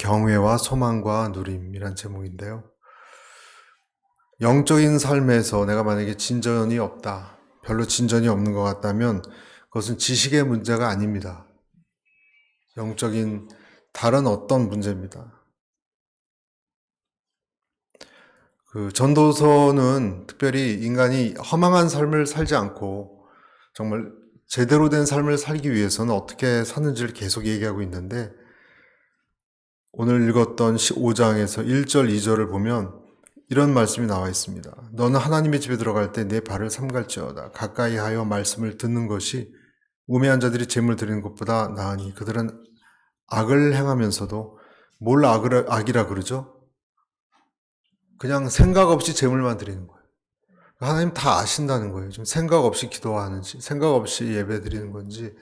경외와 소망과 누림이란 제목인데요. 영적인 삶에서 내가 만약에 진전이 없다, 별로 진전이 없는 것 같다면 그것은 지식의 문제가 아닙니다. 영적인 다른 어떤 문제입니다. 전도서는 특별히 인간이 허망한 삶을 살지 않고 정말 제대로 된 삶을 살기 위해서는 어떻게 사는지를 계속 얘기하고 있는데, 오늘 읽었던 5장에서 1절, 2절을 보면 이런 말씀이 나와 있습니다. 너는 하나님의 집에 들어갈 때 내 발을 삼갈지어다. 가까이 하여 말씀을 듣는 것이 우매한 자들이 재물 드리는 것보다 나으니 그들은 악을 행하면서도 뭘 악이라 그러죠? 그냥 생각 없이 재물만 드리는 거예요. 하나님 다 아신다는 거예요. 좀 생각 없이 기도하는지, 생각 없이 예배 드리는 건지.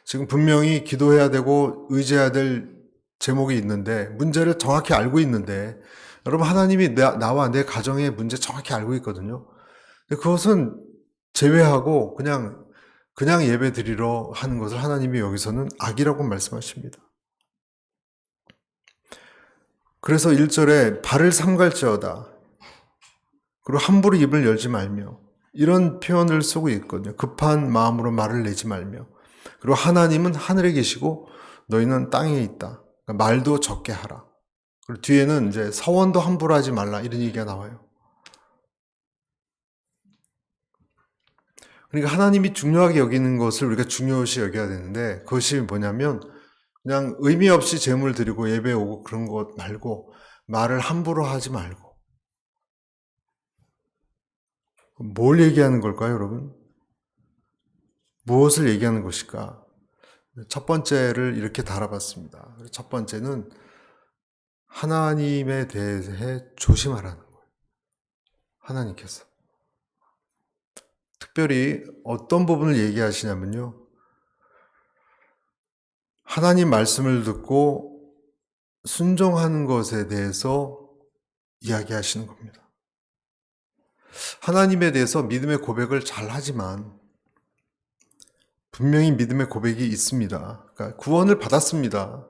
지금 분명히 기도해야 되고 의지해야 될 제목이 있는데, 문제를 정확히 알고 있는데, 여러분, 하나님이 나와 내 가정의 문제 정확히 알고 있거든요. 근데 그것은 제외하고 그냥 예배 드리러 하는 것을 하나님이 여기서는 악이라고 말씀하십니다. 그래서 1절에 발을 삼갈지어다. 그리고 함부로 입을 열지 말며, 이런 표현을 쓰고 있거든요. 급한 마음으로 말을 내지 말며. 그리고 하나님은 하늘에 계시고 너희는 땅에 있다. 그러니까 말도 적게 하라. 그리고 뒤에는 이제 서원도 함부로 하지 말라, 이런 얘기가 나와요. 그러니까 하나님이 중요하게 여기는 것을 우리가 중요시 여겨야 되는데, 그것이 뭐냐면 그냥 의미 없이 제물 드리고 예배 오고 그런 것 말고, 말을 함부로 하지 말고. 뭘 얘기하는 걸까요, 여러분? 무엇을 얘기하는 것일까? 첫 번째를 이렇게 달아봤습니다. 첫 번째는 하나님에 대해 조심하라는 거예요. 하나님께서. 특별히 어떤 부분을 얘기하시냐면요. 하나님 말씀을 듣고 순종하는 것에 대해서 이야기하시는 겁니다. 하나님에 대해서 믿음의 고백을 잘 하지만 분명히 믿음의 고백이 있습니다. 그러니까 구원을 받았습니다.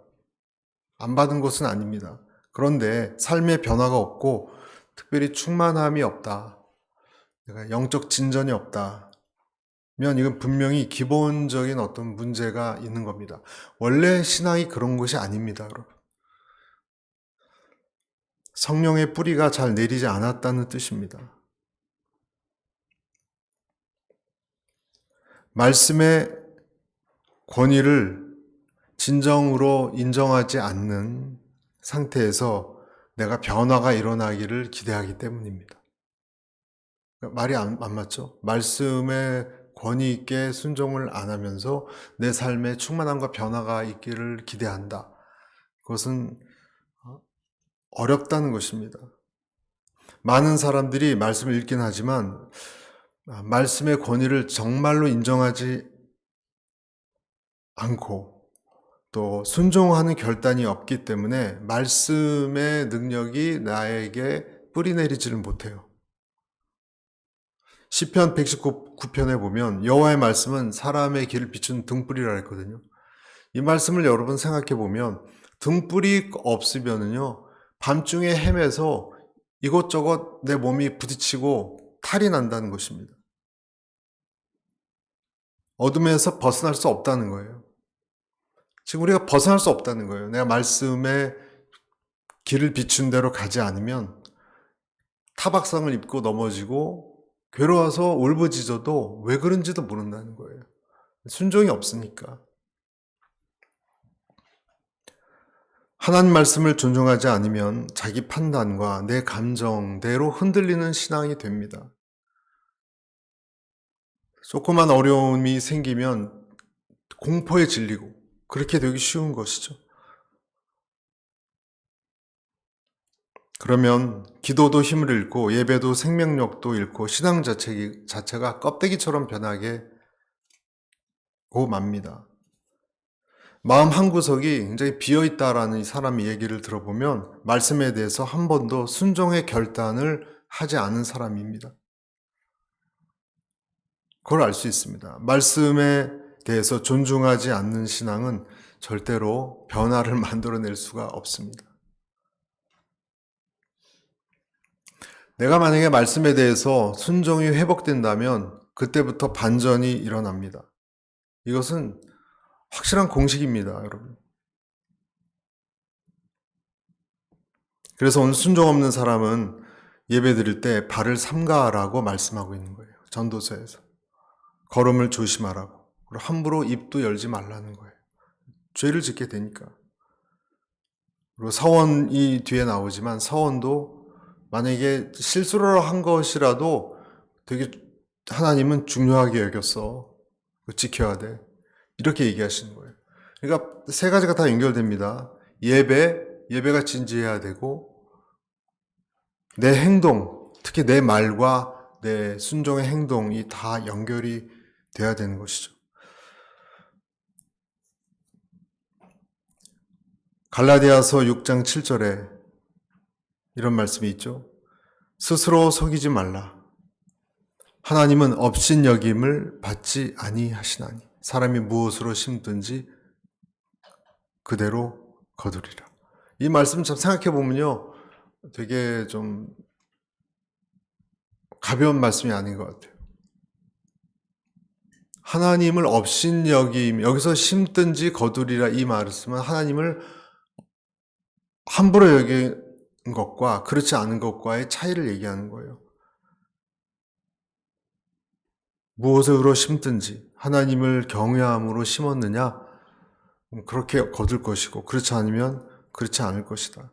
안 받은 것은 아닙니다. 그런데 삶의 변화가 없고 특별히 충만함이 없다, 내가 영적 진전이 없다 면 이건 분명히 기본적인 어떤 문제가 있는 겁니다. 원래 신앙이 그런 것이 아닙니다, 여러분. 성령의 뿌리가 잘 내리지 않았다는 뜻입니다. 말씀의 권위를 진정으로 인정하지 않는 상태에서 내가 변화가 일어나기를 기대하기 때문입니다. 말이 안 맞죠? 말씀의 권위 있게 순종을 안 하면서 내 삶에 충만함과 변화가 있기를 기대한다. 그것은 어렵다는 것입니다. 많은 사람들이 말씀을 읽긴 하지만 말씀의 권위를 정말로 인정하지 않고 또 순종하는 결단이 없기 때문에 말씀의 능력이 나에게 뿌리내리지를 못해요. 시편 119편에 보면 여호와의 말씀은 사람의 길을 비추는 등불이라 했거든요. 이 말씀을 여러분 생각해 보면 등불이 없으면은요, 밤중에 헤매서 이것저것 내 몸이 부딪히고 탈이 난다는 것입니다. 어둠에서 벗어날 수 없다는 거예요. 지금 우리가 벗어날 수 없다는 거예요. 내가 말씀의 길을 비춘 대로 가지 않으면 타박상을 입고 넘어지고 괴로워서 울부짖어도 왜 그런지도 모른다는 거예요. 순종이 없으니까. 하나님 말씀을 존중하지 않으면 자기 판단과 내 감정대로 흔들리는 신앙이 됩니다. 조그만 어려움이 생기면 공포에 질리고 그렇게 되기 쉬운 것이죠. 그러면 기도도 힘을 잃고 예배도 생명력도 잃고 신앙 자체가 껍데기처럼 변하게 고 맙니다. 마음 한구석이 굉장히 비어있다라는 사람의 얘기를 들어보면 말씀에 대해서 한 번도 순종의 결단을 하지 않은 사람입니다. 그걸 알 수 있습니다. 말씀에 대해서 존중하지 않는 신앙은 절대로 변화를 만들어낼 수가 없습니다. 내가 만약에 말씀에 대해서 순종이 회복된다면 그때부터 반전이 일어납니다. 이것은 확실한 공식입니다, 여러분. 그래서 오늘 순종 없는 사람은 예배 드릴 때 발을 삼가라고 말씀하고 있는 거예요. 전도서에서. 걸음을 조심하라고. 그리고 함부로 입도 열지 말라는 거예요. 죄를 짓게 되니까. 그리고 서원이 뒤에 나오지만 서원도 만약에 실수로 한 것이라도 되게 하나님은 중요하게 여겼어. 지켜야 돼. 이렇게 얘기하시는 거예요. 그러니까 세 가지가 다 연결됩니다. 예배가 진지해야 되고, 내 행동, 특히 내 말과 내 순종의 행동이 다 연결이 돼야 되는 것이죠. 갈라디아서 6장 7절에 이런 말씀이 있죠. 스스로 속이지 말라. 하나님은 업신여김을 받지 아니하시나니 사람이 무엇으로 심든지 그대로 거두리라. 이 말씀 참 생각해 보면요, 되게 좀 가벼운 말씀이 아닌 것 같아요. 하나님을 업신여김, 여기서 심든지 거두리라 이 말씀은 하나님을 함부로 여긴 것과 그렇지 않은 것과의 차이를 얘기하는 거예요. 무엇으로 심든지 하나님을 경외함으로 심었느냐, 그렇게 거둘 것이고 그렇지 않으면 그렇지 않을 것이다.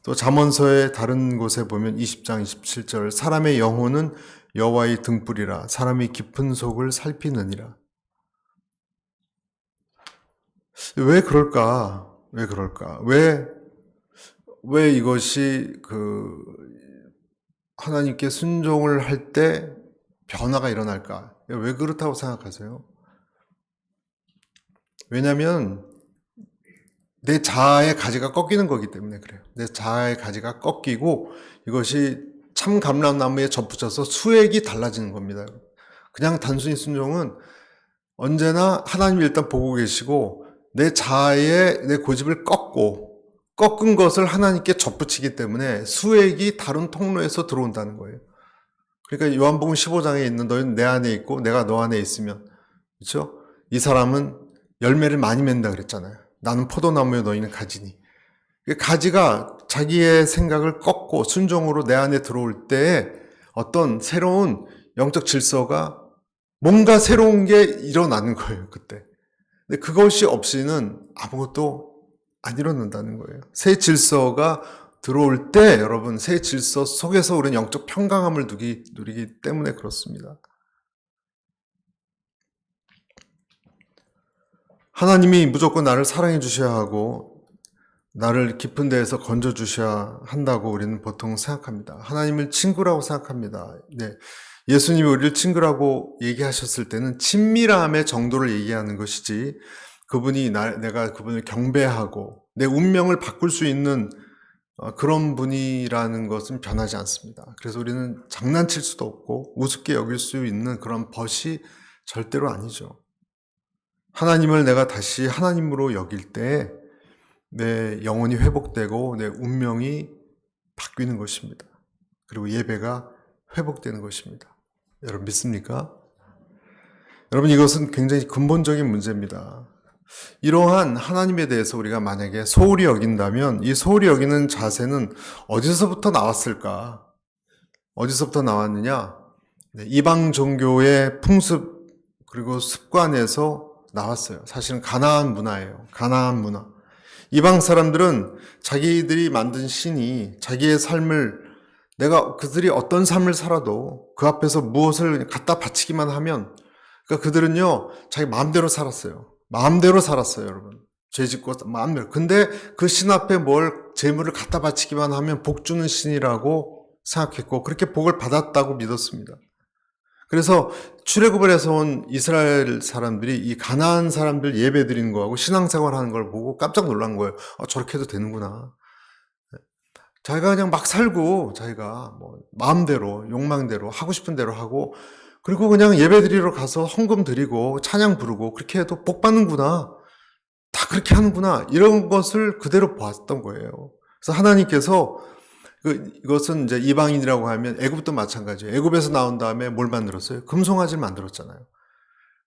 또 잠언서의 다른 곳에 보면 20장 27절 사람의 영혼은 여호와의 등불이라 사람이 깊은 속을 살피느니라. 왜 그럴까? 왜 이것이 하나님께 순종을 할 때 변화가 일어날까? 왜 그렇다고 생각하세요? 왜냐하면 내 자아의 가지가 꺾이는 거기 때문에 그래요. 내 자아의 가지가 꺾이고 이것이 참 감람나무에 접붙여서 수액이 달라지는 겁니다. 그냥 단순히 순종은 언제나 하나님이 일단 보고 계시고 내 자아의 내 고집을 꺾은 것을 하나님께 접붙이기 때문에 수액이 다른 통로에서 들어온다는 거예요. 그러니까 요한복음 15장에 있는 너희는 내 안에 있고 내가 너 안에 있으면, 그렇죠? 이 사람은 열매를 많이 맺는다 그랬잖아요. 나는 포도나무에 너희는 가지니. 가지가 자기의 생각을 꺾고 순종으로 내 안에 들어올 때 어떤 새로운 영적 질서가 뭔가 새로운 게 일어나는 거예요, 그때. 근데 그것이 없이는 아무것도 안 일어난다는 거예요. 새 질서가 들어올 때 여러분, 새 질서 속에서 우리는 영적 평강함을 누리기 때문에 그렇습니다. 하나님이 무조건 나를 사랑해 주셔야 하고 나를 깊은 데에서 건져 주셔야 한다고 우리는 보통 생각합니다. 하나님을 친구라고 생각합니다. 네. 예수님이 우리를 친구라고 얘기하셨을 때는 친밀함의 정도를 얘기하는 것이지 내가 그분을 경배하고 내 운명을 바꿀 수 있는 그런 분이라는 것은 변하지 않습니다. 그래서 우리는 장난칠 수도 없고 우습게 여길 수 있는 그런 벗이 절대로 아니죠. 하나님을 내가 다시 하나님으로 여길 때 내 영혼이 회복되고 내 운명이 바뀌는 것입니다. 그리고 예배가 회복되는 것입니다. 여러분 믿습니까? 여러분 이것은 굉장히 근본적인 문제입니다. 이러한 하나님에 대해서 우리가 만약에 소홀히 여긴다면 이 소홀히 여기는 자세는 어디서부터 나왔을까? 어디서부터 나왔느냐? 이방 종교의 풍습 그리고 습관에서 나왔어요. 사실은 가나안 문화예요. 가나안 문화. 이방 사람들은 자기들이 만든 신이 자기의 삶을 그들이 어떤 삶을 살아도 그 앞에서 무엇을 갖다 바치기만 하면 그러니까 그들은요 자기 마음대로 살았어요. 여러분. 죄 짓고 마음대로. 근데 그 신 앞에 재물을 갖다 바치기만 하면 복 주는 신이라고 생각했고 그렇게 복을 받았다고 믿었습니다. 그래서 출애굽에서 온 이스라엘 사람들이 이 가나안 사람들 예배 드리는 거하고 신앙생활 하는 걸 보고 깜짝 놀란 거예요. 저렇게 해도 되는구나. 자기가 그냥 막 살고 자기가 마음대로 욕망대로 하고 싶은 대로 하고 그리고 그냥 예배 드리러 가서 헌금 드리고 찬양 부르고 그렇게 해도 복 받는구나. 다 그렇게 하는구나. 이런 것을 그대로 보았던 거예요. 그래서 하나님께서 이것은 이제 이방인이라고 하면 애굽도 마찬가지예요. 애굽에서 나온 다음에 뭘 만들었어요? 금송아지를 만들었잖아요.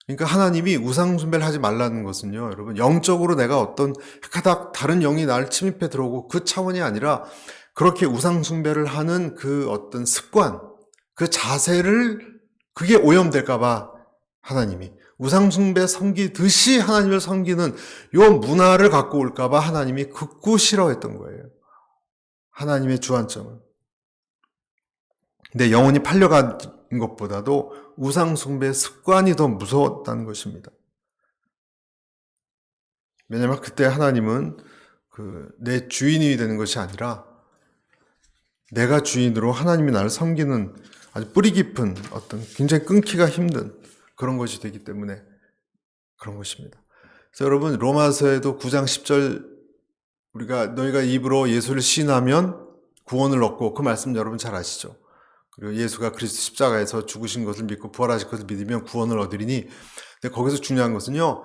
그러니까 하나님이 우상 숭배를 하지 말라는 것은요, 여러분, 영적으로 내가 어떤 가닥 다른 영이 나를 침입해 들어오고 그 차원이 아니라 그렇게 우상 숭배를 하는 그 어떤 습관, 그 자세를 그게 오염될까봐 하나님이 우상 숭배 섬기듯이 하나님을 섬기는 요 문화를 갖고 올까봐 하나님이 극구 싫어했던 거예요. 하나님의 주안점은. 근데 영혼이 팔려간 것보다도 우상 숭배의 습관이 더 무서웠다는 것입니다. 왜냐하면 그때 하나님은 내 주인이 되는 것이 아니라 내가 주인으로 하나님이 나를 섬기는 아주 뿌리 깊은 어떤 굉장히 끊기가 힘든 그런 것이 되기 때문에 그런 것입니다. 그래서 여러분 로마서에도 9장 10절 우리가 너희가 입으로 예수를 시인하면 구원을 얻고 그 말씀 여러분 잘 아시죠? 그리고 예수가 그리스도 십자가에서 죽으신 것을 믿고 부활하신 것을 믿으면 구원을 얻으리니 근데 거기서 중요한 것은요.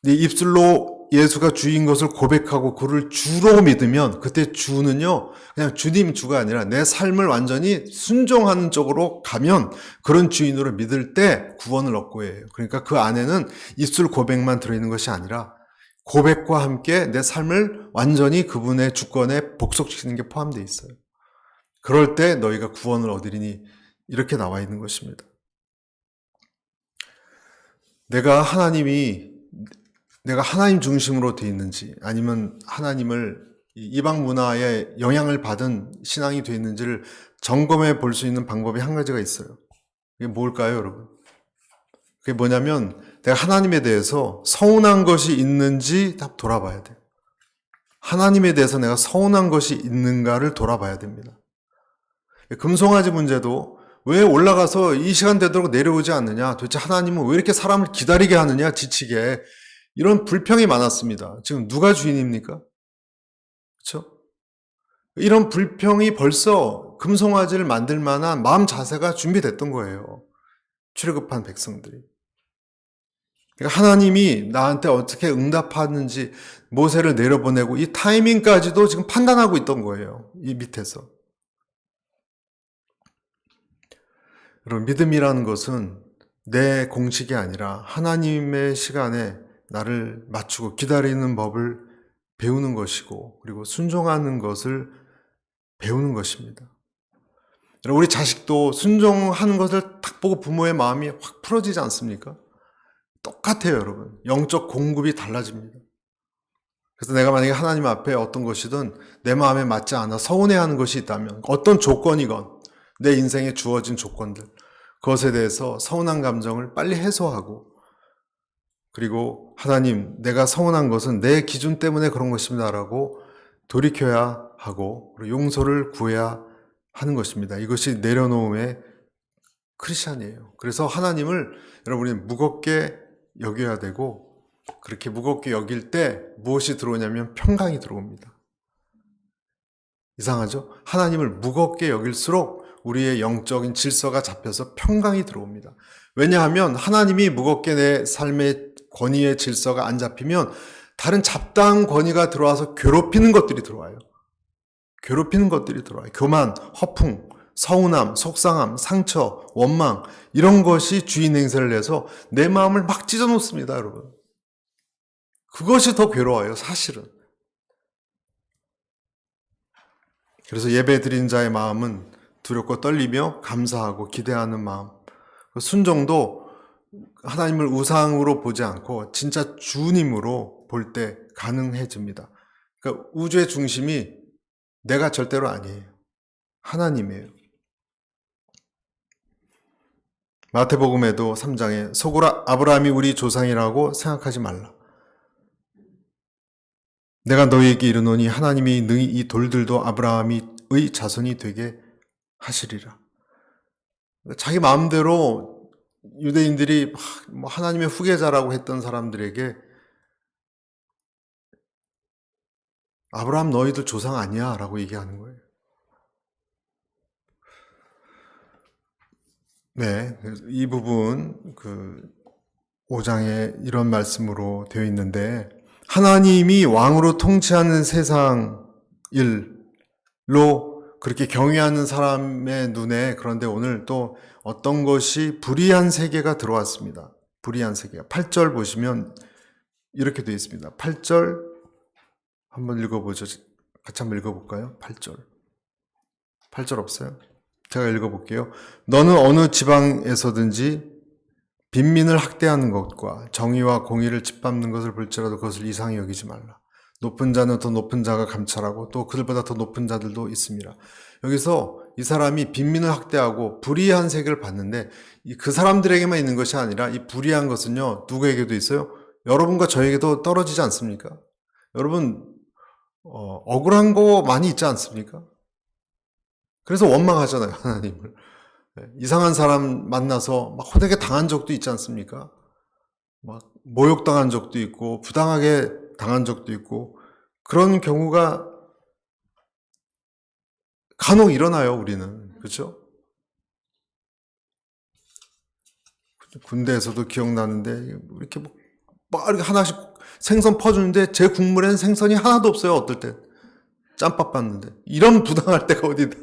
네 입술로 예수가 주인 것을 고백하고 그를 주로 믿으면 그때 주는요. 그냥 주님 주가 아니라 내 삶을 완전히 순종하는 쪽으로 가면 그런 주인으로 믿을 때 구원을 얻고 해요. 그러니까 그 안에는 입술 고백만 들어있는 것이 아니라 고백과 함께 내 삶을 완전히 그분의 주권에 복속시키는 게 포함되어 있어요. 그럴 때 너희가 구원을 얻으리니 이렇게 나와 있는 것입니다. 내가 하나님 중심으로 되어 있는지 아니면 하나님을 이방 문화에 영향을 받은 신앙이 되어 있는지를 점검해 볼 수 있는 방법이 한 가지가 있어요. 그게 뭘까요, 여러분? 그게 뭐냐면 내가 하나님에 대해서 서운한 것이 있는지 딱 돌아봐야 돼요. 하나님에 대해서 내가 서운한 것이 있는가를 돌아봐야 됩니다. 금송아지 문제도 왜 올라가서 이 시간 되도록 내려오지 않느냐? 도대체 하나님은 왜 이렇게 사람을 기다리게 하느냐? 지치게. 이런 불평이 많았습니다. 지금 누가 주인입니까? 그렇죠? 이런 불평이 벌써 금송아지를 만들 만한 마음 자세가 준비됐던 거예요. 출애굽한 백성들이. 그러니까 하나님이 나한테 어떻게 응답하는지 모세를 내려보내고 이 타이밍까지도 지금 판단하고 있던 거예요. 이 밑에서. 여러분, 믿음이라는 것은 내 공식이 아니라 하나님의 시간에 나를 맞추고 기다리는 법을 배우는 것이고 그리고 순종하는 것을 배우는 것입니다. 여러분, 우리 자식도 순종하는 것을 딱 보고 부모의 마음이 확 풀어지지 않습니까? 똑같아요, 여러분. 영적 공급이 달라집니다. 그래서 내가 만약에 하나님 앞에 어떤 것이든 내 마음에 맞지 않아 서운해하는 것이 있다면 어떤 조건이건 내 인생에 주어진 조건들 그것에 대해서 서운한 감정을 빨리 해소하고 그리고 하나님 내가 서운한 것은 내 기준 때문에 그런 것입니다라고 돌이켜야 하고 용서를 구해야 하는 것입니다. 이것이 내려놓음의 크리스찬이에요. 그래서 하나님을 여러분이 무겁게 여겨야 되고 그렇게 무겁게 여길 때 무엇이 들어오냐면 평강이 들어옵니다. 이상하죠? 하나님을 무겁게 여길수록 우리의 영적인 질서가 잡혀서 평강이 들어옵니다. 왜냐하면 하나님이 무겁게 내 삶의 권위의 질서가 안 잡히면 다른 잡다한 권위가 들어와서 괴롭히는 것들이 들어와요. 괴롭히는 것들이 들어와요. 교만, 허풍, 서운함, 속상함, 상처, 원망 이런 것이 주인 행세를 해서 내 마음을 막 찢어놓습니다, 여러분. 그것이 더 괴로워요, 사실은. 그래서 예배 드린 자의 마음은 두렵고 떨리며 감사하고 기대하는 마음. 순종도 하나님을 우상으로 보지 않고 진짜 주님으로 볼 때 가능해집니다. 그러니까 우주의 중심이 내가 절대로 아니에요. 하나님이에요. 마태복음에도 3장에 속으로 아브라함이 우리 조상이라고 생각하지 말라. 내가 너희에게 이르노니 하나님이 능히 이 돌들도 아브라함의 자손이 되게 하시리라. 자기 마음대로 유대인들이 하나님의 후계자라고 했던 사람들에게 아브라함 너희들 조상 아니야 라고 얘기하는 거예요. 네, 이 부분 5장에 이런 말씀으로 되어 있는데 하나님이 왕으로 통치하는 세상 일 그렇게 경외하는 사람의 눈에, 그런데 오늘 또 어떤 것이 불의한 세계가 들어왔습니다. 불의한 세계가. 8절 보시면 이렇게 되어 있습니다. 8절 한번 읽어보죠. 같이 한번 읽어볼까요? 8절. 8절 없어요? 제가 읽어볼게요. 너는 어느 지방에서든지 빈민을 학대하는 것과 정의와 공의를 짓밟는 것을 볼지라도 그것을 이상히 여기지 말라. 높은 자는 더 높은 자가 감찰하고 또 그들보다 더 높은 자들도 있습니다. 여기서 이 사람이 빈민을 학대하고 불의한 세계를 봤는데 그 사람들에게만 있는 것이 아니라 이 불의한 것은요, 누구에게도 있어요? 여러분과 저에게도 떨어지지 않습니까? 여러분 억울한 거 많이 있지 않습니까? 그래서 원망하잖아요, 하나님을. 이상한 사람 만나서 막 호되게 당한 적도 있지 않습니까? 막 모욕당한 적도 있고 부당하게 당한 적도 있고 그런 경우가 간혹 일어나요, 우리는. 그렇죠? 군대에서도 기억나는데 이렇게 막 이렇게 하나씩 생선 퍼주는데 제 국물에는 생선이 하나도 없어요. 어떨 때 짬밥 봤는데 이런 부당할 때가 어디다.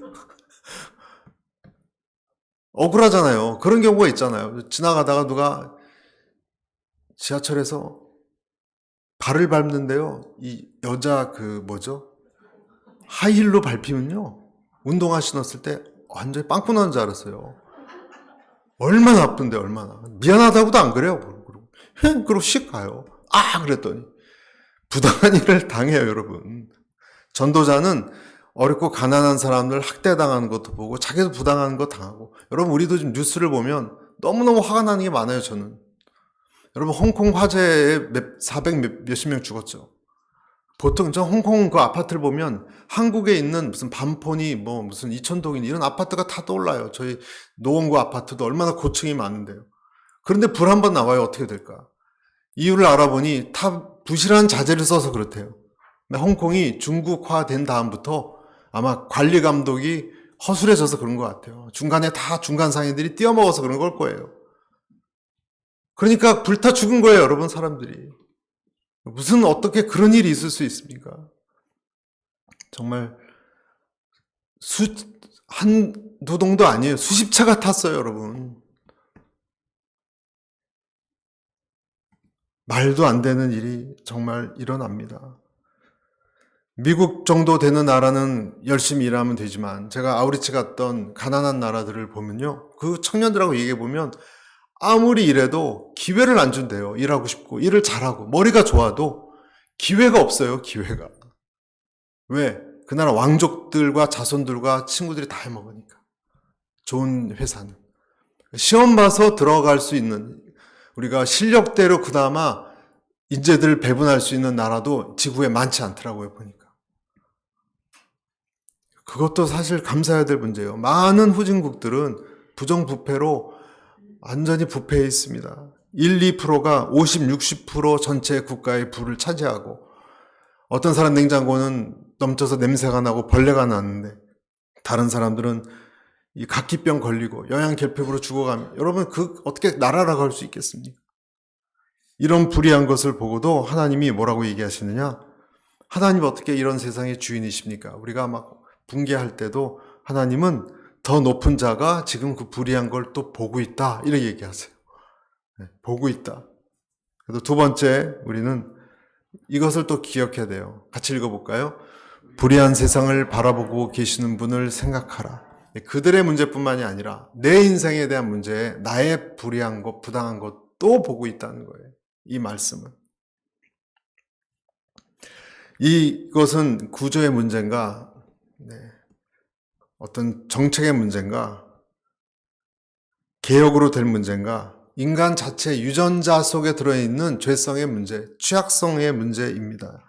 억울하잖아요. 그런 경우가 있잖아요. 지나가다가 누가 지하철에서 발을 밟는데요, 이 여자 하이힐로 밟히면요, 운동화 신었을 때 완전히 빵꾸 나는 줄 알았어요. 얼마나 아픈데, 얼마나. 미안하다고도 안 그래요. 그러고 씩 가요. 그랬더니 부당한 일을 당해요, 여러분. 전도자는 어렵고 가난한 사람들 학대당하는 것도 보고 자기도 부당한 거 당하고. 여러분, 우리도 지금 뉴스를 보면 너무너무 화가 나는 게 많아요, 저는. 여러분, 홍콩 화재에 400 몇십 명 죽었죠. 보통 저 홍콩 그 아파트를 보면 한국에 있는 무슨 반포니 무슨 이천동이니 이런 아파트가 다 떠올라요. 저희 노원구 아파트도 얼마나 고층이 많은데요. 그런데 불 한 번 나와요. 어떻게 될까? 이유를 알아보니 다 부실한 자재를 써서 그렇대요. 홍콩이 중국화된 다음부터 아마 관리 감독이 허술해져서 그런 것 같아요. 중간에 다 중간 상인들이 띄어먹어서 그런 걸 거예요. 그러니까 불타 죽은 거예요, 여러분, 사람들이. 무슨 어떻게 그런 일이 있을 수 있습니까? 정말 한두 동도 아니에요. 수십 차가 탔어요, 여러분. 말도 안 되는 일이 정말 일어납니다. 미국 정도 되는 나라는 열심히 일하면 되지만 제가 아우리치 갔던 가난한 나라들을 보면요, 그 청년들하고 얘기해보면 아무리 일해도 기회를 안 준대요. 일하고 싶고 일을 잘하고 머리가 좋아도 기회가 없어요. 기회가. 왜? 그 나라 왕족들과 자손들과 친구들이 다 해먹으니까. 좋은 회사는. 시험 봐서 들어갈 수 있는, 우리가 실력대로 그나마 인재들을 배분할 수 있는 나라도 지구에 많지 않더라고요, 보니까. 그것도 사실 감사해야 될 문제예요. 많은 후진국들은 부정부패로 완전히 부패해 있습니다. 1, 2%가 50, 60% 전체 국가의 부를 차지하고, 어떤 사람 냉장고는 넘쳐서 냄새가 나고 벌레가 나는데 다른 사람들은 이 각기병 걸리고 영양결핍으로 죽어가면, 여러분 어떻게 나라라고 할 수 있겠습니까? 이런 불의한 것을 보고도 하나님이 뭐라고 얘기하시느냐? 하나님 어떻게 이런 세상의 주인이십니까? 우리가 막 붕괴할 때도 하나님은 더 높은 자가 지금 그 불의한 걸 또 보고 있다, 이렇게 얘기하세요. 보고 있다. 그래서 두 번째, 우리는 이것을 또 기억해야 돼요. 같이 읽어볼까요? 불의한 세상을 바라보고 계시는 분을 생각하라. 그들의 문제뿐만이 아니라 내 인생에 대한 문제에 나의 불의한 것, 부당한 것도 보고 있다는 거예요. 이 말씀은. 이것은 구조의 문제인가, 어떤 정책의 문제인가, 개혁으로 될 문제인가, 인간 자체 유전자 속에 들어있는 죄성의 문제, 취약성의 문제입니다.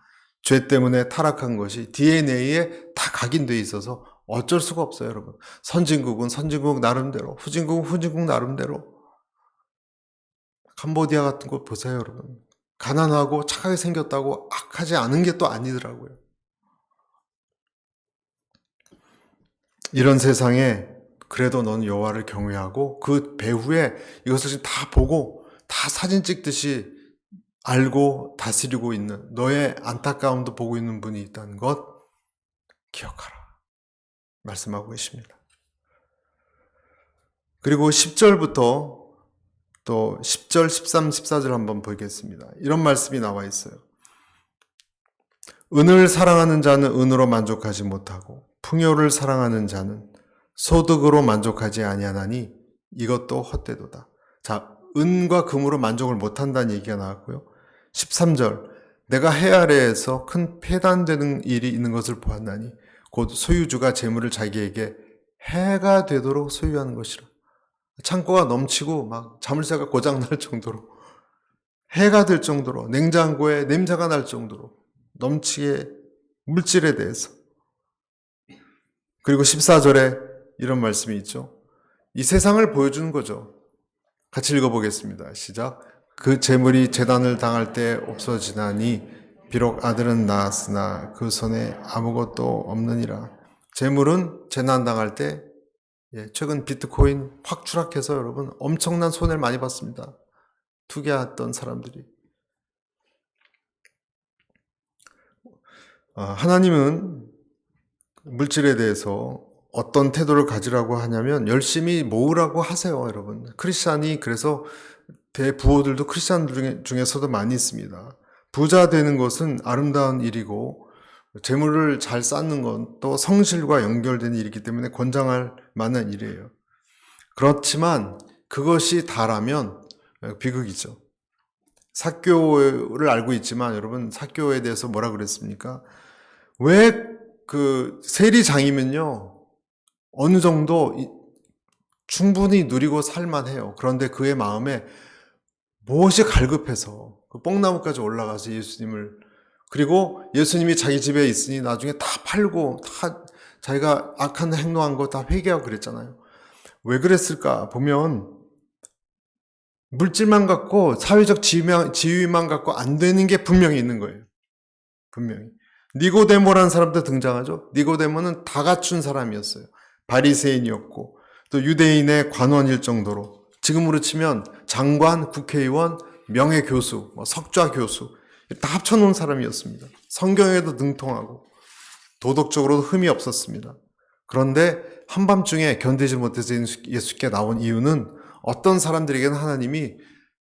죄 때문에 타락한 것이 DNA에 다 각인되어 있어서 어쩔 수가 없어요, 여러분. 선진국은 선진국 나름대로, 후진국은 후진국 나름대로. 캄보디아 같은 곳 보세요, 여러분. 가난하고 착하게 생겼다고 악하지 않은 게 또 아니더라고요. 이런 세상에 그래도 넌 여호와를 경외하고 그 배후에 이것을 지금 다 보고 다 사진 찍듯이 알고 다스리고 있는, 너의 안타까움도 보고 있는 분이 있다는 것 기억하라. 말씀하고 계십니다. 그리고 10절부터 또 10절, 13, 14절 한번 보겠습니다. 이런 말씀이 나와 있어요. 은을 사랑하는 자는 은으로 만족하지 못하고 풍요를 사랑하는 자는 소득으로 만족하지 아니하나니 이것도 헛되도다. 자, 은과 금으로 만족을 못한다는 얘기가 나왔고요. 13절, 내가 해 아래에서 큰 폐단되는 일이 있는 것을 보았나니 곧 소유주가 재물을 자기에게 해가 되도록 소유하는 것이라. 창고가 넘치고 막 자물쇠가 고장날 정도로, 해가 될 정도로, 냉장고에 냄새가 날 정도로 넘치게, 물질에 대해서. 그리고 14절에 이런 말씀이 있죠. 이 세상을 보여주는 거죠. 같이 읽어보겠습니다. 시작. 그 재물이 재단을 당할 때 없어지나니 비록 아들은 낳았으나 그 손에 아무것도 없느니라. 재물은 재난 당할 때, 최근 비트코인 확 추락해서 여러분 엄청난 손해를 많이 봤습니다. 투기했던 사람들이. 하나님은 물질에 대해서 어떤 태도를 가지라고 하냐면 열심히 모으라고 하세요, 여러분. 크리스찬이 그래서 대부호들도 크리스찬 중에서도 많이 있습니다. 부자 되는 것은 아름다운 일이고 재물을 잘 쌓는 건 또 성실과 연결된 일이기 때문에 권장할 만한 일이에요. 그렇지만 그것이 다라면 비극이죠. 사교를 알고 있지만 여러분 사교에 대해서 뭐라 그랬습니까? 왜 그 세리장이면요 어느 정도 충분히 누리고 살만해요. 그런데 그의 마음에 무엇이 갈급해서 그 뽕나무까지 올라가서 예수님을, 그리고 예수님이 자기 집에 있으니 나중에 다 팔고 다 자기가 악한 행동한 거 다 회개하고 그랬잖아요. 왜 그랬을까 보면 물질만 갖고 사회적 지위만 갖고 안 되는 게 분명히 있는 거예요. 분명히. 니고데모라는 사람도 등장하죠. 니고데모는 다 갖춘 사람이었어요. 바리새인이었고 또 유대인의 관원일 정도로, 지금으로 치면 장관, 국회의원, 명예교수, 석좌교수 다 합쳐놓은 사람이었습니다. 성경에도 능통하고 도덕적으로도 흠이 없었습니다. 그런데 한밤중에 견디지 못해서 예수께 나온 이유는 어떤 사람들에게는 하나님이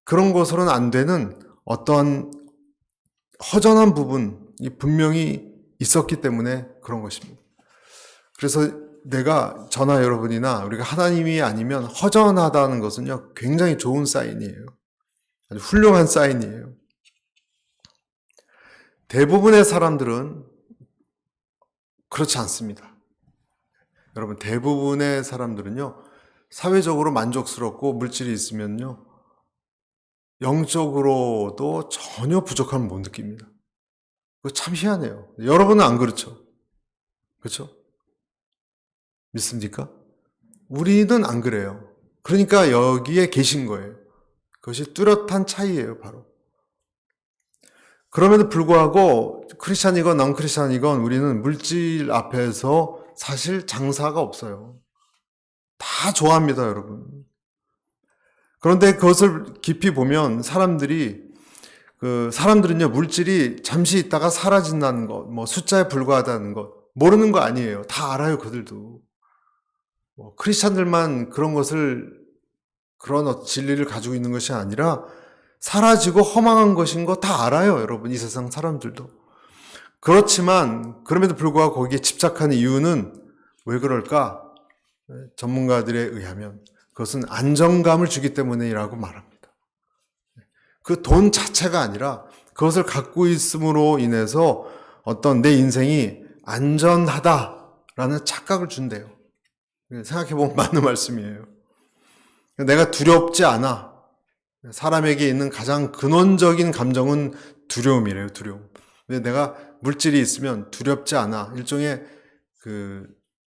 그런 것으로는 안 되는 어떠한 허전한 부분이 분명히 있었기 때문에 그런 것입니다. 그래서 내가 저나 여러분이나 우리가 하나님이 아니면 허전하다는 것은요 굉장히 좋은 사인이에요. 아주 훌륭한 사인이에요. 대부분의 사람들은 그렇지 않습니다. 여러분, 대부분의 사람들은요 사회적으로 만족스럽고 물질이 있으면요 영적으로도 전혀 부족함을 못 느낍니다. 그거 참 희한해요. 여러분은 안 그렇죠? 그렇죠? 믿습니까? 우리는 안 그래요. 그러니까 여기에 계신 거예요. 그것이 뚜렷한 차이예요, 바로. 그럼에도 불구하고 크리스찬이건 넌 크리스찬이건 우리는 물질 앞에서 사실 장사가 없어요. 다 좋아합니다, 여러분. 그런데 그것을 깊이 보면 사람들은요, 물질이 잠시 있다가 사라진다는 것, 숫자에 불과하다는 것, 모르는 거 아니에요. 다 알아요, 그들도. 크리스찬들만 그런 진리를 가지고 있는 것이 아니라 사라지고 허망한 것인 거 다 알아요, 여러분. 이 세상 사람들도. 그렇지만 그럼에도 불구하고 거기에 집착하는 이유는 왜 그럴까? 전문가들에 의하면 그것은 안정감을 주기 때문이라고 말합니다. 그 돈 자체가 아니라 그것을 갖고 있음으로 인해서 어떤 내 인생이 안전하다라는 착각을 준대요. 생각해보면 맞는 말씀이에요. 내가 두렵지 않아. 사람에게 있는 가장 근원적인 감정은 두려움이래요, 두려움. 근데 내가 물질이 있으면 두렵지 않아. 일종의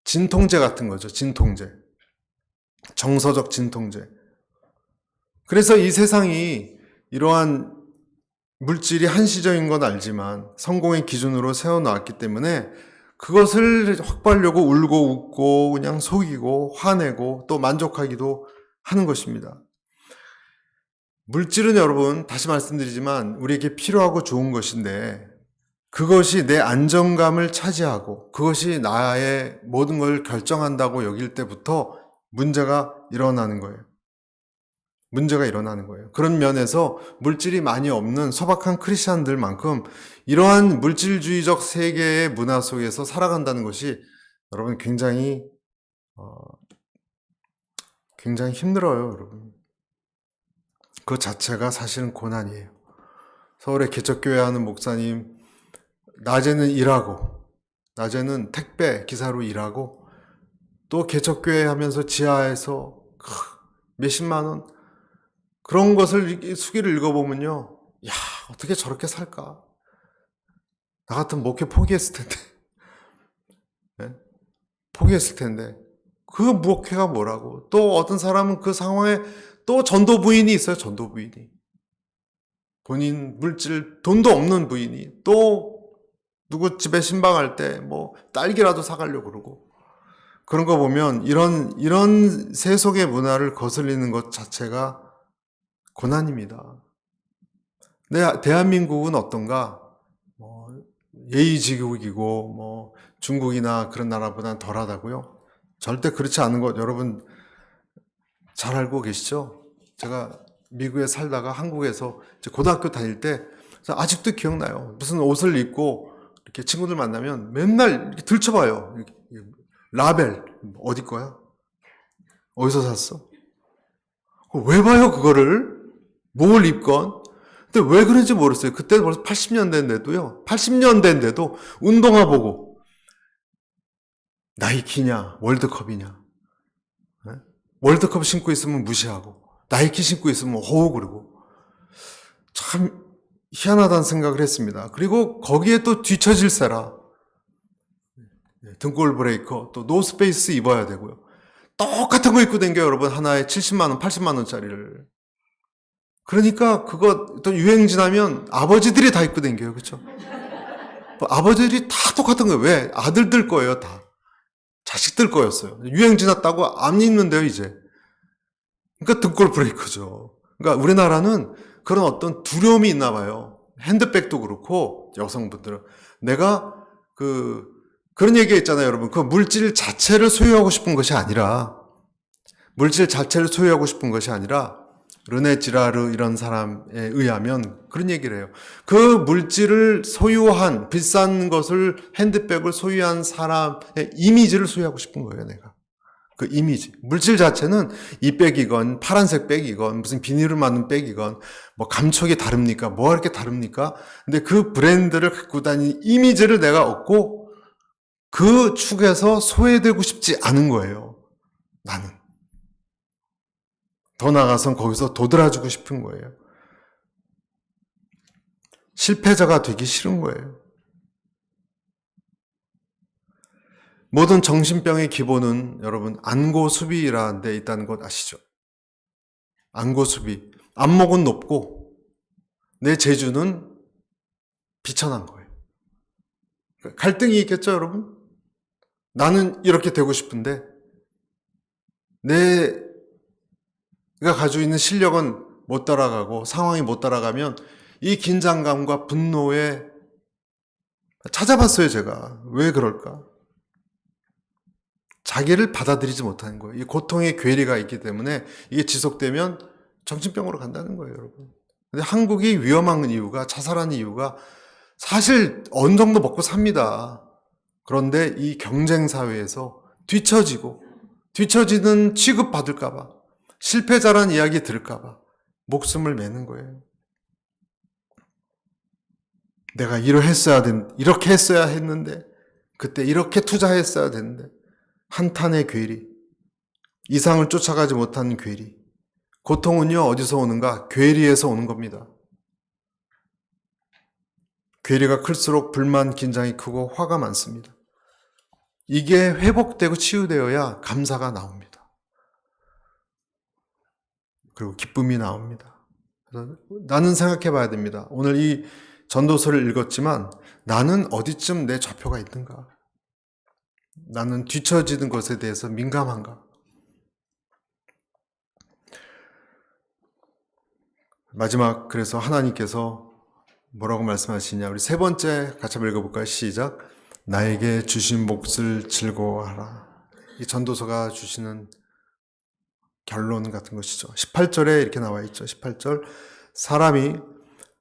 진통제 같은 거죠, 진통제. 정서적 진통제. 그래서 이 세상이 이러한 물질이 한시적인 건 알지만 성공의 기준으로 세워놓았기 때문에 그것을 확보하려고 울고 웃고 그냥 속이고 화내고 또 만족하기도 하는 것입니다. 물질은 여러분 다시 말씀드리지만 우리에게 필요하고 좋은 것인데 그것이 내 안정감을 차지하고 그것이 나의 모든 걸 결정한다고 여길 때부터 문제가 일어나는 거예요. 문제가 일어나는 거예요. 그런 면에서 물질이 많이 없는 소박한 크리스찬들만큼 이러한 물질주의적 세계의 문화 속에서 살아간다는 것이 여러분 굉장히 힘들어요, 여러분. 그 자체가 사실은 고난이에요. 서울에 개척교회 하는 목사님, 낮에는 일하고, 낮에는 택배 기사로 일하고, 또 개척교회 하면서 지하에서 몇십만 원, 그런 것을 수기를 읽어보면요. 야, 어떻게 저렇게 살까? 나 같은 목회 포기했을 텐데. 네? 포기했을 텐데. 그 목회가 뭐라고. 또 어떤 사람은 그 상황에 또 전도 부인이 있어요. 전도 부인이. 본인 물질, 돈도 없는 부인이 또 누구 집에 신방할 때 뭐 딸기라도 사가려고 그러고. 그런 거 보면 이런 세속의 문화를 거슬리는 것 자체가 고난입니다. 대한민국은 어떤가? 예의지국이고 뭐 중국이나 그런 나라보다는 덜하다고요? 절대 그렇지 않은 것 여러분 잘 알고 계시죠? 제가 미국에 살다가 한국에서 이제 고등학교 다닐 때 아직도 기억나요. 무슨 옷을 입고 이렇게 친구들 만나면 맨날 이렇게 들춰봐요. 이렇게 라벨 어디 거야? 어디서 샀어? 왜 봐요 그거를? 뭘 입건? 근데 왜 그런지 모르겠어요. 그때 벌써 80년대인데도요. 80년대인데도 운동화 보고 나이키냐 월드컵이냐. 네? 월드컵 신고 있으면 무시하고 나이키 신고 있으면 호호 그러고 참 희한하다는 생각을 했습니다. 그리고 거기에 또 뒤처질세라 등골 브레이커 또 노스페이스 입어야 되고요. 똑같은 거 입고 댕겨요 여러분. 하나에 70만 원 80만 원짜리를. 그러니까 그거 또 유행 지나면 아버지들이 다 입고 댕겨요. 그렇죠? 아버지들이 다 똑같은 거예요. 왜? 아들들 거예요 다. 자식들 거였어요. 유행 지났다고 안 입는데요 이제. 그러니까 등골 브레이크죠. 그러니까 우리나라는 그런 어떤 두려움이 있나 봐요. 핸드백도 그렇고 여성분들은 내가 그런 얘기가 있잖아요 여러분. 그 물질 자체를 소유하고 싶은 것이 아니라 르네 지라르 이런 사람에 의하면 그런 얘기를 해요. 그 물질을 소유한 비싼 것을 핸드백을 소유한 사람의 이미지를 소유하고 싶은 거예요 내가. 그 이미지. 물질 자체는 이 백이건 파란색 백이건 무슨 비닐을 맞는 백이건 뭐 감촉이 다릅니까? 뭐가 이렇게 다릅니까? 근데 그 브랜드를 갖고 다니는 이미지를 내가 얻고 그 축에서 소외되고 싶지 않은 거예요. 나는. 더 나아가선 거기서 도드라지고 싶은 거예요. 실패자가 되기 싫은 거예요. 모든 정신병의 기본은 여러분 안고수비라는 데 있다는 것 아시죠? 안고수비. 안목은 높고 내 재주는 비천한 거예요. 갈등이 있겠죠 여러분? 나는 이렇게 되고 싶은데 내가 가지고 있는 실력은 못 따라가고 상황이 못 따라가면 이 긴장감과 분노에 찾아봤어요 제가. 왜 그럴까? 자기를 받아들이지 못하는 거예요. 이 고통의 괴리가 있기 때문에 이게 지속되면 정신병으로 간다는 거예요 여러분. 근데 한국이 위험한 이유가 자살하는 이유가 사실 어느 정도 먹고 삽니다. 그런데 이 경쟁사회에서 뒤처지는 취급받을까봐 실패자란 이야기 들을까봐 목숨을 매는 거예요. 내가 이렇게 했어야 했는데 그때 이렇게 투자했어야 됐는데 한탄의 괴리, 이상을 쫓아가지 못하는 괴리. 고통은요 어디서 오는가? 괴리에서 오는 겁니다. 괴리가 클수록 불만, 긴장이 크고 화가 많습니다. 이게 회복되고 치유되어야 감사가 나옵니다. 그리고 기쁨이 나옵니다. 그래서 나는 생각해 봐야 됩니다. 오늘 이 전도서를 읽었지만 나는 어디쯤 내 좌표가 있는가? 나는 뒤처지는 것에 대해서 민감한가? 마지막 그래서 하나님께서 뭐라고 말씀하시냐. 우리 세 번째 같이 한번 읽어볼까요? 시작. 나에게 주신 몫을 즐거워하라. 이 전도서가 주시는 결론 같은 것이죠. 18절에 이렇게 나와 있죠. 18절. 사람이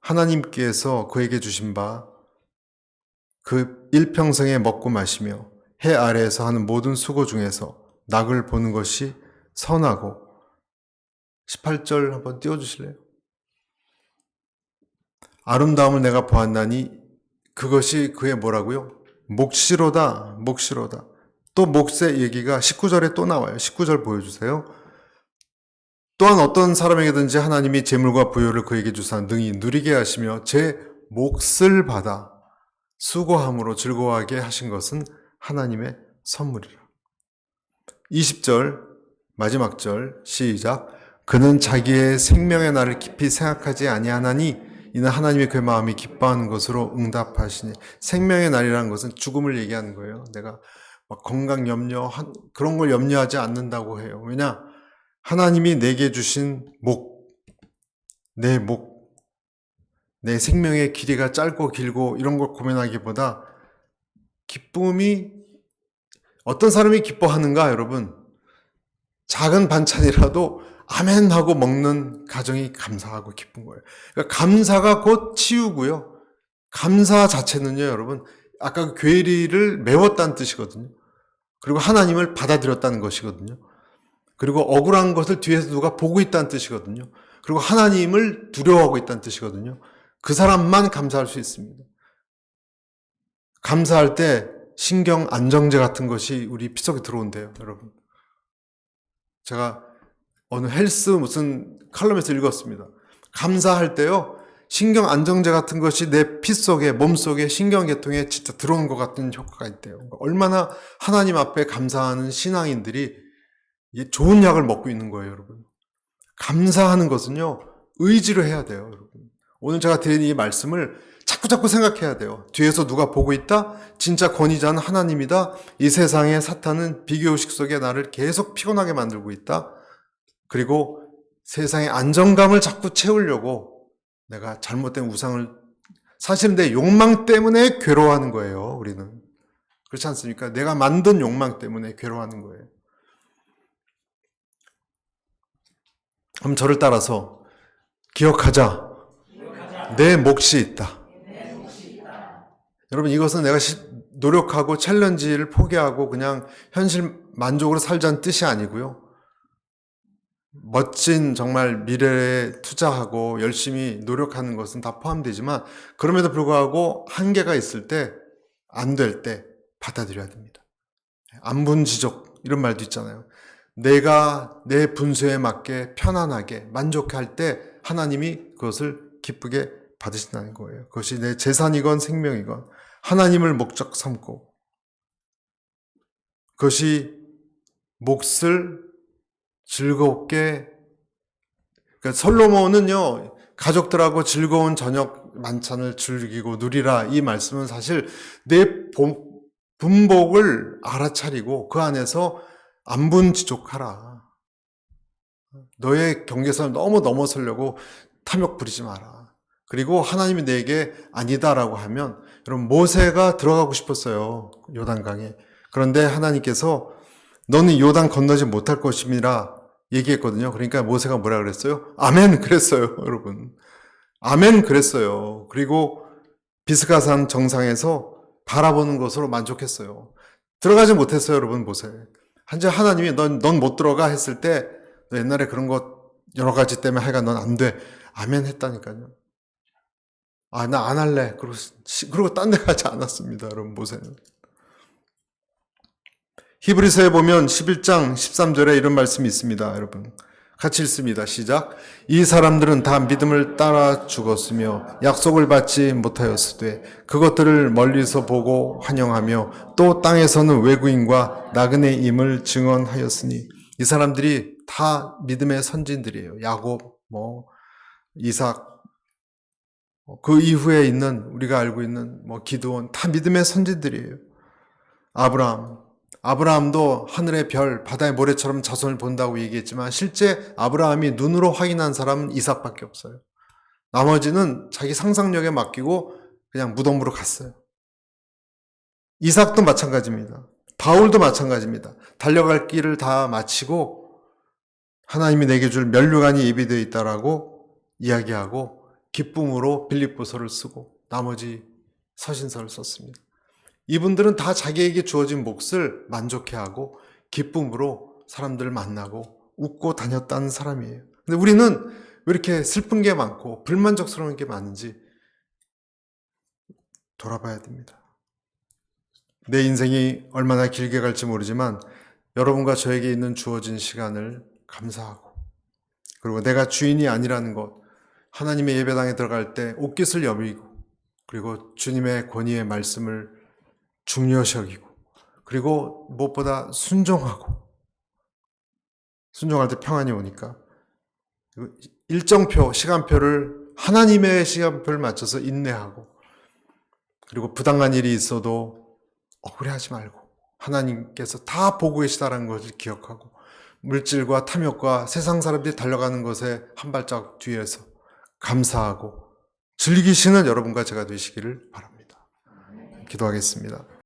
하나님께서 그에게 주신 바 그 일평생에 먹고 마시며 해 아래에서 하는 모든 수고 중에서 낙을 보는 것이 선하고 18절 한번 띄워주실래요? 아름다움을 내가 보았나니 그것이 그의 뭐라고요? 몫이로다. 몫이로다. 또 몫의 얘기가 19절에 또 나와요. 19절 보여주세요. 또한 어떤 사람에게든지 하나님이 재물과 부요를 그에게 주사 능히 누리게 하시며 제 몫을 받아 수고함으로 즐거워하게 하신 것은 하나님의 선물이라. 20절 마지막 절 시작. 그는 자기의 생명의 날을 깊이 생각하지 아니하나니 이는 하나님의 그 마음이 기뻐하는 것으로 응답하시니. 생명의 날이라는 것은 죽음을 얘기하는 거예요. 내가 막 건강 염려 그런 걸 염려하지 않는다고 해요. 왜냐? 하나님이 내게 주신 내 생명의 길이가 짧고 길고 이런 걸 고민하기보다 기쁨이 어떤 사람이 기뻐하는가 여러분? 작은 반찬이라도 아멘 하고 먹는 가정이 감사하고 기쁜 거예요. 그러니까 감사가 곧 치유고요. 감사 자체는요 여러분 아까 그 괴리를 메웠다는 뜻이거든요. 그리고 하나님을 받아들였다는 것이거든요. 그리고 억울한 것을 뒤에서 누가 보고 있다는 뜻이거든요. 그리고 하나님을 두려워하고 있다는 뜻이거든요. 그 사람만 감사할 수 있습니다. 감사할 때 신경 안정제 같은 것이 우리 피 속에 들어온대요, 여러분. 제가 어느 헬스 무슨 칼럼에서 읽었습니다. 감사할 때요, 신경 안정제 같은 것이 내 피 속에, 몸 속에, 신경계통에 진짜 들어온 것 같은 효과가 있대요. 얼마나 하나님 앞에 감사하는 신앙인들이 좋은 약을 먹고 있는 거예요, 여러분. 감사하는 것은요, 의지로 해야 돼요, 여러분. 오늘 제가 드린 이 말씀을 자꾸 생각해야 돼요. 뒤에서 누가 보고 있다? 진짜 권위자는 하나님이다. 이 세상의 사탄은 비교의식 속에 나를 계속 피곤하게 만들고 있다. 그리고 세상의 안정감을 자꾸 채우려고 내가 잘못된 우상을, 사실은 내 욕망 때문에 괴로워하는 거예요, 우리는. 그렇지 않습니까? 내가 만든 욕망 때문에 괴로워하는 거예요. 그럼 저를 따라서 기억하자. 내 몫이 있다. 여러분 이것은 내가 노력하고 챌린지를 포기하고 그냥 현실 만족으로 살자는 뜻이 아니고요. 멋진 정말 미래에 투자하고 열심히 노력하는 것은 다 포함되지만 그럼에도 불구하고 한계가 있을 때, 안 될 때 받아들여야 됩니다. 안분지족 이런 말도 있잖아요. 내가 내 분수에 맞게 편안하게 만족할 때 하나님이 그것을 기쁘게 받으신다는 거예요. 그것이 내 재산이건 생명이건 하나님을 목적 삼고 그것이 몫을 즐겁게, 그러니까 솔로몬은요 가족들하고 즐거운 저녁 만찬을 즐기고 누리라 이 말씀은 사실 내 분복을 알아차리고 그 안에서 안분지족하라. 너의 경계선을 너무 넘어서려고 탐욕 부리지 마라. 그리고 하나님이 내게 아니다라고 하면, 여러분 모세가 들어가고 싶었어요, 요단강에. 그런데 하나님께서 너는 요단 건너지 못할 것임이라 얘기했거든요. 그러니까 모세가 뭐라 그랬어요? 아멘 그랬어요, 여러분. 아멘 그랬어요. 그리고 비스가산 정상에서 바라보는 것으로 만족했어요. 들어가지 못했어요, 여러분. 모세. 한제 하나님이 넌 못 들어가 했을 때, 너 옛날에 그런 것 여러 가지 때문에 하여간 넌 안 돼. 아멘 했다니까요. 아, 나 안 할래. 그리고 딴 데 가지 않았습니다, 여러분. 모세는. 히브리서에 보면 11장 13절에 이런 말씀이 있습니다, 여러분. 같이 읽습니다. 시작. 이 사람들은 다 믿음을 따라 죽었으며 약속을 받지 못하였으되 그것들을 멀리서 보고 환영하며 또 땅에서는 외국인과 나그네임을 증언하였으니. 이 사람들이 다 믿음의 선진들이에요. 야곱, 이삭, 그 이후에 있는 우리가 알고 있는 기드온, 다 믿음의 선진들이에요. 아브라함도 하늘의 별, 바다의 모래처럼 자손을 본다고 얘기했지만 실제 아브라함이 눈으로 확인한 사람은 이삭밖에 없어요. 나머지는 자기 상상력에 맡기고 그냥 무덤으로 갔어요. 이삭도 마찬가지입니다. 바울도 마찬가지입니다. 달려갈 길을 다 마치고 하나님이 내게 줄 면류관이 예비되어 있다라고 이야기하고 기쁨으로 빌립보서를 쓰고 나머지 서신서를 썼습니다. 이분들은 다 자기에게 주어진 몫을 만족해하고 기쁨으로 사람들을 만나고 웃고 다녔다는 사람이에요. 근데 우리는 왜 이렇게 슬픈 게 많고 불만족스러운 게 많은지 돌아봐야 됩니다. 내 인생이 얼마나 길게 갈지 모르지만 여러분과 저에게 있는 주어진 시간을 감사하고, 그리고 내가 주인이 아니라는 것, 하나님의 예배당에 들어갈 때 옷깃을 여미고, 그리고 주님의 권위의 말씀을 중요시 여기고, 그리고 무엇보다 순종하고, 순종할 때 평안이 오니까 일정표, 시간표를 하나님의 시간표를 맞춰서 인내하고, 그리고 부당한 일이 있어도 억울해하지 말고 하나님께서 다 보고 계시다는 것을 기억하고, 물질과 탐욕과 세상 사람들이 달려가는 것에 한 발짝 뒤에서 감사하고 즐기시는 여러분과 제가 되시기를 바랍니다. 기도하겠습니다.